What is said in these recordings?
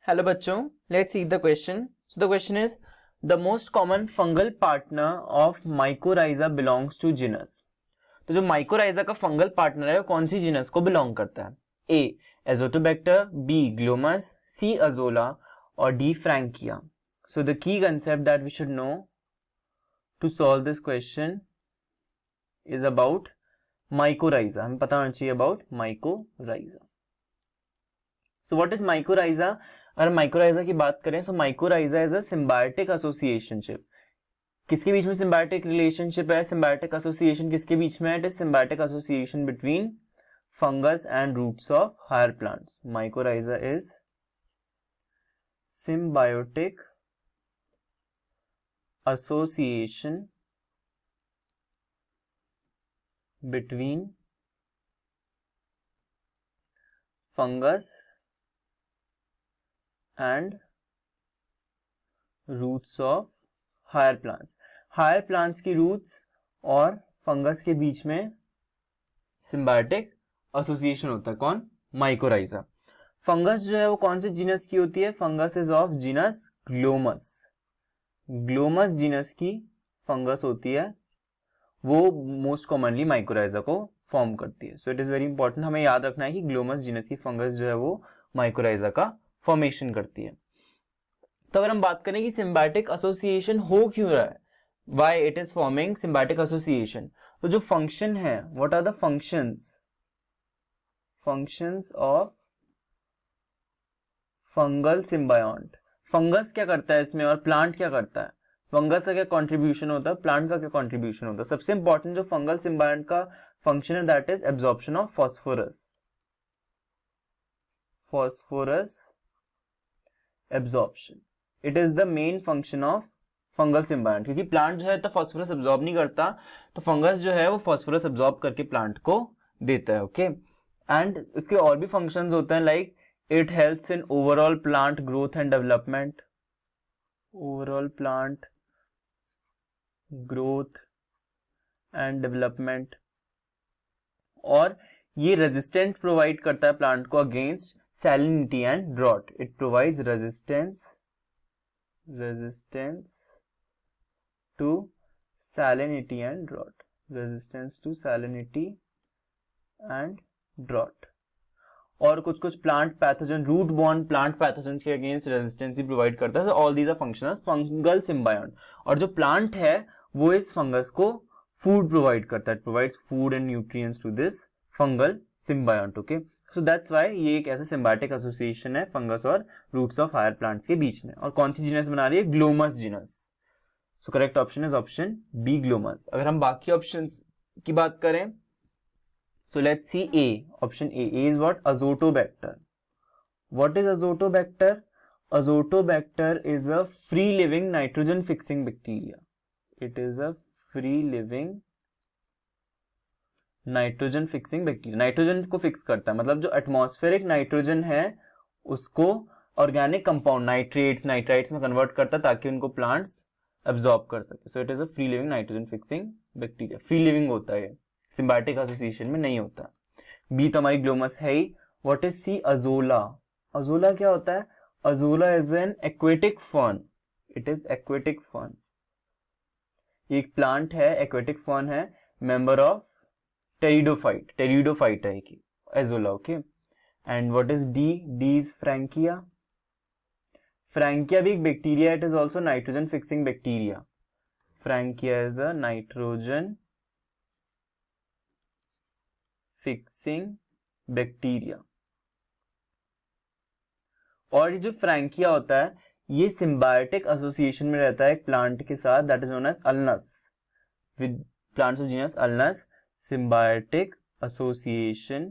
Hello बच्चों, let's see the question. So the question is the most common fungal partner of mycorrhiza belongs to genus. तो जो mycorrhiza का fungal partner है वो कौन सी genus को बिलोंग करता है? A Azotobacter, B Glomus, C Azolla और D Frankia. So the key concept that we should know to solve this question is about mycorrhiza. हमें पता होना चाहिए about mycorrhiza. So what is mycorrhiza? अगर mycorrhiza की बात करें तो mycorrhiza is a symbiotic associationship. किसके बीच में सिम्बायोटिक रिलेशनशिप है? सिम्बायोटिक एसोसिएशन किसके बीच में है? It is symbiotic association between fungus and roots of higher plants. Mycorrhiza is symbiotic association between fungus and roots of higher plants. Higher plants की roots और फंगस के बीच में सिम्बायोटिक एसोसिएशन होता है. कौन? माइकोराइजा. फंगस जो है वो कौन से जीनस की होती है? Fungus is of genus Glomus. Glomus genus की फंगस होती है, वो मोस्ट कॉमनली माइकोराइजा को फॉर्म करती है. So it is very important, हमें याद रखना है कि ग्लोमस जीनस की फंगस जो है वो माइकोराइजा का फॉर्मेशन करती है. तो अगर हम बात करें कि सिम्बायोटिक एसोसिएशन हो क्यों रहा है, why it is forming symbiotic association, तो जो फंक्शन है, what are the functions of fungal symbiont. Fungus क्या करता है इसमें और प्लांट क्या करता है? फंगस का क्या कंट्रीब्यूशन होता है, प्लांट का क्या कंट्रीब्यूशन होता है? सबसे इंपॉर्टेंट जो फंगल सिम्बायोंट का फंक्शन है that is absorption of phosphorus absorption. It is the main function of fungal symbiont. क्योंकि प्लांट जो है तो फॉस्फोरस एब्जॉर्ब नहीं करता, तो फंगस जो है वो फॉस्फोरस एब्जॉर्ब करके प्लांट को देता है. ओके, एंड इसके और भी फंक्शंस होते हैं, like it helps in overall plant growth and development. Overall plant growth and development. और ये रेजिस्टेंस प्रोवाइड करता है प्लांट को against salinity and drought. It provides resistance to salinity and drought. Resistance to salinity and drought. और कुछ कुछ plant pathogen, root borne plant pathogen के against resistance भी प्रोवाइड करता है. All these are function of fungal symbiont. और जो plant है वो इस फंगस को फूड प्रोवाइड करता है. Provides food and nutrients to this fungal symbiont. Okay, so that's why ये एक ऐसा सिम्बायोटिक एसोसिएशन है फंगस और रूट्स ऑफ हायर प्लांट्स के बीच में. और कौन सी जीनस बना रही है? Glomus genus. So correct option is option B, Glomus. अगर हम बाकी ऑप्शंस की बात करें, so let's see A. Option A. A is what? Azotobacter. What is Azotobacter? Azotobacter is a free-living nitrogen-fixing bacteria. It is a free-living nitrogen-fixing bacteria. Nitrogen को fix करता है, मतलब जो एटमॉस्फेरिक नाइट्रोजन है उसको ऑर्गेनिक कंपाउंड नाइट्रेट्स नाइट्राइट्स में convert करता है ताकि उनको प्लांट्स एब्जॉर्ब कर सके. So it is a free living nitrogen fixing bacteria. Free living होता है, सिम्बायोटिक एसोसिएशन में नहीं होता. बी तो हमारी ग्लोमस है ही. What is C? Azolla. Azolla क्या होता है? Azolla is an aquatic fern. It is aquatic fern. एक प्लांट है, एक्वेटिक फर्न है, मेंबर ऑफ टेरिडोफाइट है कि azolla. Okay, and what is D? D is frankia. Frankia भी एक bacteria. It is also nitrogen fixing bacteria. Frankia is a nitrogen fixing bacteria. और ये जो फ्रैंकिया होता है ये सिम्बायोटिक एसोसिएशन में रहता है एक प्लांट के साथ, that is known as alnus. With plants of genus alnus, symbiotic association.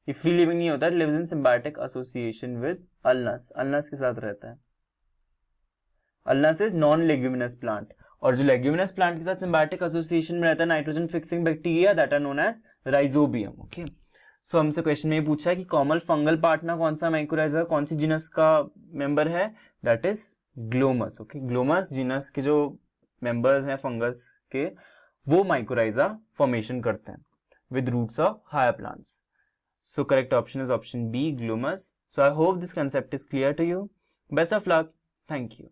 ये फ्री लिविंग नहीं होता, lives in symbiotic association with alnus. Alnus के साथ रहता है. Alnus is non leguminous plant. और जो लेग्यूमिनस प्लांट के साथ सिम्बायोटिक एसोसिएशन में रहता है nitrogen fixing bacteria, that are known as rhizobium. Okay, so हमसे क्वेश्चन में पूछा है कि कॉमन फंगल पार्टनर कौन सा माइकोराइजा, कौन सी जीनस का मेंबर है? That is Glomus. Okay, Glomus genus के जो मेंबर्स हैं फंगस के वो माइकोराइजा फॉर्मेशन करते हैं with roots of higher plants. So correct option is option B, Glomus. So I hope this concept is clear to you. Best of luck. Thank you.